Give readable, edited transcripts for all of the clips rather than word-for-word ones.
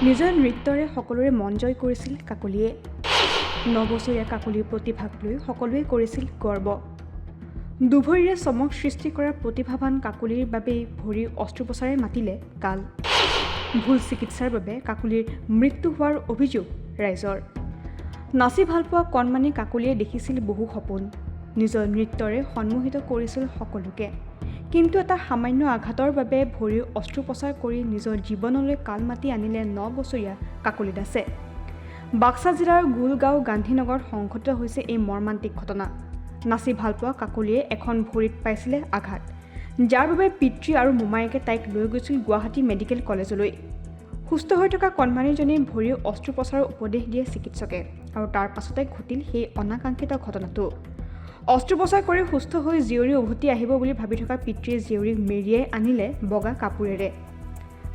নিজৰ নৃত্যৰে সকলোৰে মন জয় কৰিছিল কাকলিয়ে। 9 বছৰীয়া কাকলিৰ প্ৰতিভাক লৈ সকলোৱে কৰিছিল গৰ্ব। দুভৰিৰে চমক সৃষ্টি কৰা প্ৰতিভাৱান কাকলিৰ বাবেই ভৰিৰ অস্ত্ৰোপচাৰে মাতিলে কাল। ভুল চিকিৎসাৰ বাবে কাকলিৰ মৃত্যু হোৱাৰ অভিযোগ ৰাইজৰ। নাচি ভালপোৱা কণমানি কাকলিয়ে দেখিছিল বহু সপোন। নিজৰ নৃত্যৰে সন্মোহিত কৰিছিল সকলোকে। কিন্তু এটা সামান্য আঘাতৰ বাবে ভৰিৰ অস্ত্ৰোপচাৰ কৰি নিজৰ জীৱনলৈ কাল মাতি আনিলে 9 বছৰীয়া কাকলি দাসে। বাক্সা জিলাৰ গোলগাঁও গান্ধীনগৰত সংঘটিত হৈছে এই মৰ্মান্তিক ঘটনা। নাচি ভালপোৱা কাকলিয়ে এখন ভৰিত পাইছিলে আঘাত, যাৰ বাবে পিতৃ আৰু মোমায়েকে তাইক লৈ গৈছিল গুৱাহাটী মেডিকেল কলেজলৈ। সুস্থ হৈ থকা কণমানিজনীৰ ভৰিৰ অস্ত্ৰোপচাৰৰ উপদেশ দিয়ে চিকিৎসকে, আৰু তাৰ পাছতে ঘটিল সেই অনাকাংক্ষিত ঘটনাটো। অস্ত্ৰোপচাৰ কৰি সুস্থ হৈ জীয়ৰী উভতি আহিব বুলি ভাবি থকা পিতৃয়ে জীয়ৰীক মেৰিয়াই আনিলে বগা কাপোৰেৰে।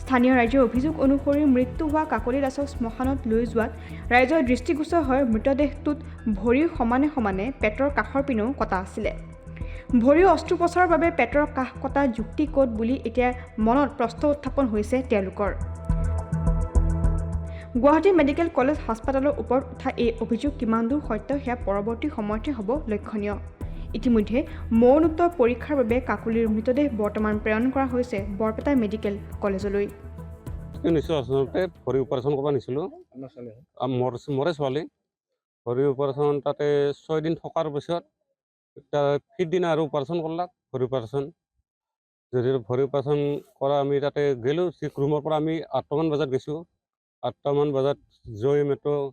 স্থানীয় ৰাইজৰ অভিযোগ অনুসৰি মৃত্যু হোৱা কাকলি দাসক শ্মশানত লৈ যোৱাত ৰাইজৰ দৃষ্টিগোচৰ হয় মৃতদেহটোত ভৰিৰ সমানে সমানে পেটৰ কাষৰ পিনেও কটা আছিলে। ভৰিৰ অস্ত্ৰোপচাৰৰ বাবে পেটৰ কাষ কটা যুক্তি ক'ত বুলি এতিয়া মনত প্ৰশ্ন উত্থাপন হৈছে তেওঁলোকৰ। গুৱাহাটী মেডিকেল কলেজ হাস্পতালৰ ওপৰত উঠা এই অভিযোগ কিমান দূৰ সত্য সেয়া পৰৱৰ্তী সময়তে হ'ব লক্ষণীয়। ইতিমধ্যে মৰণোত্তৰ পৰীক্ষাৰ বাবে কাকলিৰ মৃতদেহ বৰ্তমান প্ৰেৰণ কৰা হৈছে বৰপেটা মেডিকেল কলেজলৈ। আচলতে ভৰি অপাৰেশ্যন কৰিব নিছিলোঁ, মৰে ছোৱালী। ভৰি অপাৰেশ্যন তাতে 6 দিন থকাৰ পিছত ফিট দিনা আৰু অপাৰেশ্যন কৰলাক। ভৰি অপাৰেশ্যন যদি ভৰি অপাৰেশ্যন কৰা আমি তাতে গ'লোঁ। ৰুমৰ পৰা আমি 8টামান বজাত গৈছোঁ। 8টামান বজাত জয় মেট্ৰ'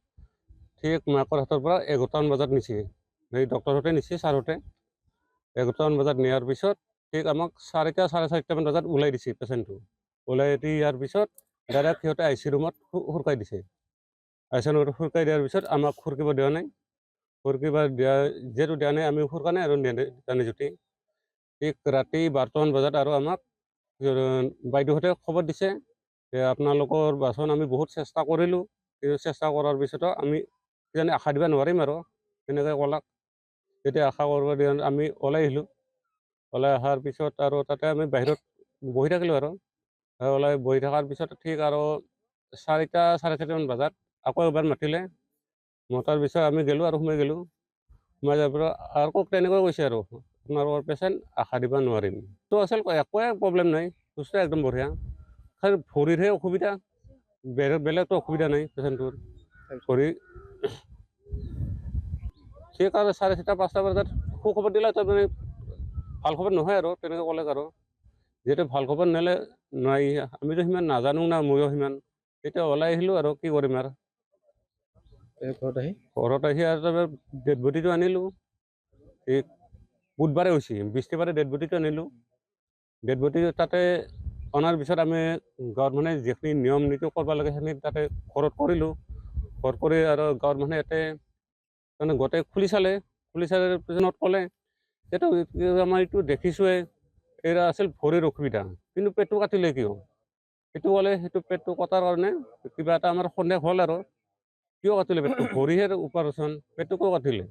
ঠিক মাকৰ হাতৰ পৰা 11টামান বজাত নিছে। এই ডক্টৰহঁতে নিছে, ছাৰহঁতে 11টামান বজাত নিয়াৰ পিছত ঠিক আমাক 4টা চাৰে 4টামান বজাত ওলাই দিছে পেচেণ্টটো। ওলাই দিয়াৰ পিছত ডাইৰেক্ট সিহঁতে আই চি ৰুমত সুৰকাই দিছে। আই চি ৰুমত সুৰকাই দিয়াৰ পিছত আমাক সুৰকিব দিয়া নাই। সুৰকিব যিহেতু দিয়া নাই আমি সুৰকা নাই আৰু জানি জুতি। ঠিক ৰাতি 12টামান বজাত আৰু আমাক বাইদেউহঁতে খবৰ দিছে যে আপোনালোকৰ বাচন আমি বহুত চেষ্টা কৰিলোঁ, কিন্তু চেষ্টা কৰাৰ পিছতো আমি কিজানি আশা দিব নোৱাৰিম আৰু তেনেকৈ ক'লাক। তেতিয়া আশা কৰিব দিয়া আমি ওলাই আহিলোঁ। ওলাই অহাৰ পিছত আৰু তাতে আমি বাহিৰত বহি থাকিলোঁ আৰু ওলাই বহি থকাৰ পিছত ঠিক আৰু 4টা চাৰে 4টামান বজাত আকৌ এবাৰ মাতিলে। মতাৰ পিছত আমি গ'লোঁ আৰু সোমাই গ'লোঁ। সোমাই যোৱাৰ পৰা আকৌ তেনেকৈ কৈছে আৰু আপোনালোকৰ পেচেণ্ট আশা দিব নোৱাৰিম। তো আচল একোৱে প্ৰব্লেম নাই, সুস্থ একদম বঢ়িয়া। খালি ভৰিৰহে অসুবিধা, বেলেগতো অসুবিধা নাই পেচেণ্টটোৰ। ভৰি ঠিক আৰু 4:30 5টা বজাত সুখবৰ দিলে, তাৰমানে ভাল খবৰ নহয় আৰু তেনেকৈ ক'লে। আৰু যিহেতু ভাল খবৰ নিলে নাই, আমিতো সিমান নাজানো না, ময়ো সিমান। তেতিয়া ওলাই আহিলোঁ আৰু কি কৰিম আৰু। ঘৰত আহি আৰু তাৰপৰা ডেড বডিটো আনিলোঁ। এই বুধবাৰে হৈছে, বৃহস্পতিবাৰে ডেড বডিটো আনিলোঁ। ডেড বডি তাতে অনাৰ পিছত আমি গাঁৱৰ মানে যিখিনি নিয়ম নীতি কৰিব লাগে সেইখিনি তাতে ঘৰত কৰিলোঁ। ঘৰত কৰি আৰু গাঁৱৰ মানুহে ইয়াতে মানে গোটেই খুলি চালে পিছত ক'লে এইটো আমাৰ এইটো দেখিছোঁৱেই, এয়া আছিল ভৰিৰ অসুবিধা, কিন্তু পেটটো কাটিলে কিয়? সেইটো ক'লে সেইটো পেটটো কটাৰ কাৰণে কিবা এটা আমাৰ সন্দেহ হ'ল আৰু কিয় কাটিলে পেটটো? ভৰিহে অপাৰেশ্যন, পেটটো কিয় কাটিলে?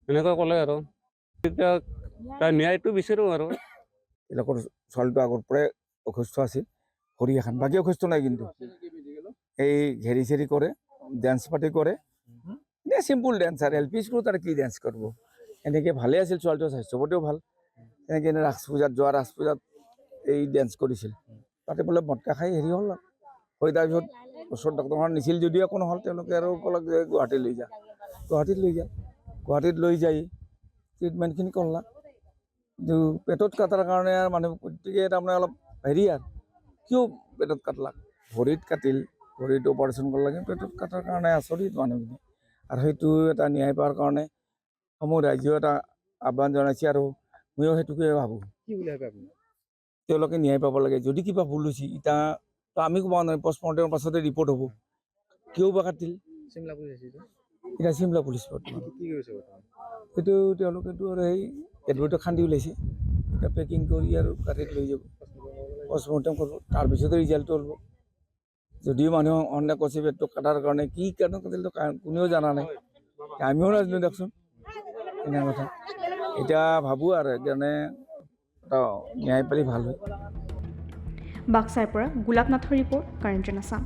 এনেকৈ ক'লে আৰু তেতিয়া তাৰ ন্যায়টো বিচাৰোঁ আৰু। এলোকৰ ছোৱালীটো আগৰ পৰাই অসুস্থ আছিল, ভৰি এখন বাকী অসুস্থ নাই, কিন্তু এই ঘেৰি চেৰি কৰে, ডেন্স পাৰ্টি কৰে, এনেই চিম্পুল ডেন্স আৰু LP স্কুলত আৰু কি ডেন্স কৰিব। এনেকৈ ভালে আছিল ছোৱালীটোৰ স্বাস্থ্য পাতিও ভাল। এনেকৈ ৰাস পূজাত এই ডেন্স কৰিছিল। তাতে বোলে মটকা খাই হেৰি হ'ল আৰু হৈ তাৰপিছত ওচৰত ডক্টৰখন নিছিল যদিও একো নহ'ল। তেওঁলোকে আৰু ক'লক যে গুৱাহাটীত লৈ যায় ট্ৰিটমেণ্টখিনি কৰলাক। কিন্তু পেটত কাটাৰ কাৰণে আৰু মানুহ গতিকে তাৰমানে অলপ হেৰি আৰু কিয় পেটত কাটলাক, ভৰিত কাটিল, ভৰিত অপাৰেশ্যন কৰলাক, কিন্তু পেটত কাটাৰ কাৰণে আচৰিত মানুহখিনি। আৰু সেইটো এটা ন্যায় পোৱাৰ কাৰণে সমূহ ৰাইজেও এটা আহ্বান জনাইছে, আৰু ময়ো সেইটোকে ভাবোঁ। কি বুলি ভাবে আপুনি? তেওঁলোকে ন্যায় পাব লাগে। যদি কিবা ভুল হৈছে এতিয়া আমি ক'ব নোৱাৰিম, পষ্টমৰ্টেমৰ পাছতে ৰিপৰ্ট হ'ব কিয় বা কাটিল। এতিয়া চিমলা পুলিচ সেইটো তেওঁলোকেতো আৰু সেই এডমিটটো খান্দি ওলাইছে। এতিয়া পেকিং কৰি আৰু গাড়ীত লৈ যাব, পষ্টমৰ্টেম কৰিব, তাৰপিছতে ৰিজাল্টটো হ'ব। যদিও মানুহে সন্দেহ কৰিছে পেটটো কাটাৰ কাৰণে, কি কাৰণে কাটিলটো কোনেও জানা নাই, আমিও নাজানো দিয়কচোন। এনে কথা এতিয়া ভাবোঁ আৰু সেইকাৰণে এটা ন্যায় পালি ভাল হয়। বাক্সাৰ পৰা গোলাপ নাথৰ ৰিপৰ্ট, কাৰেঞ্জন আছাম।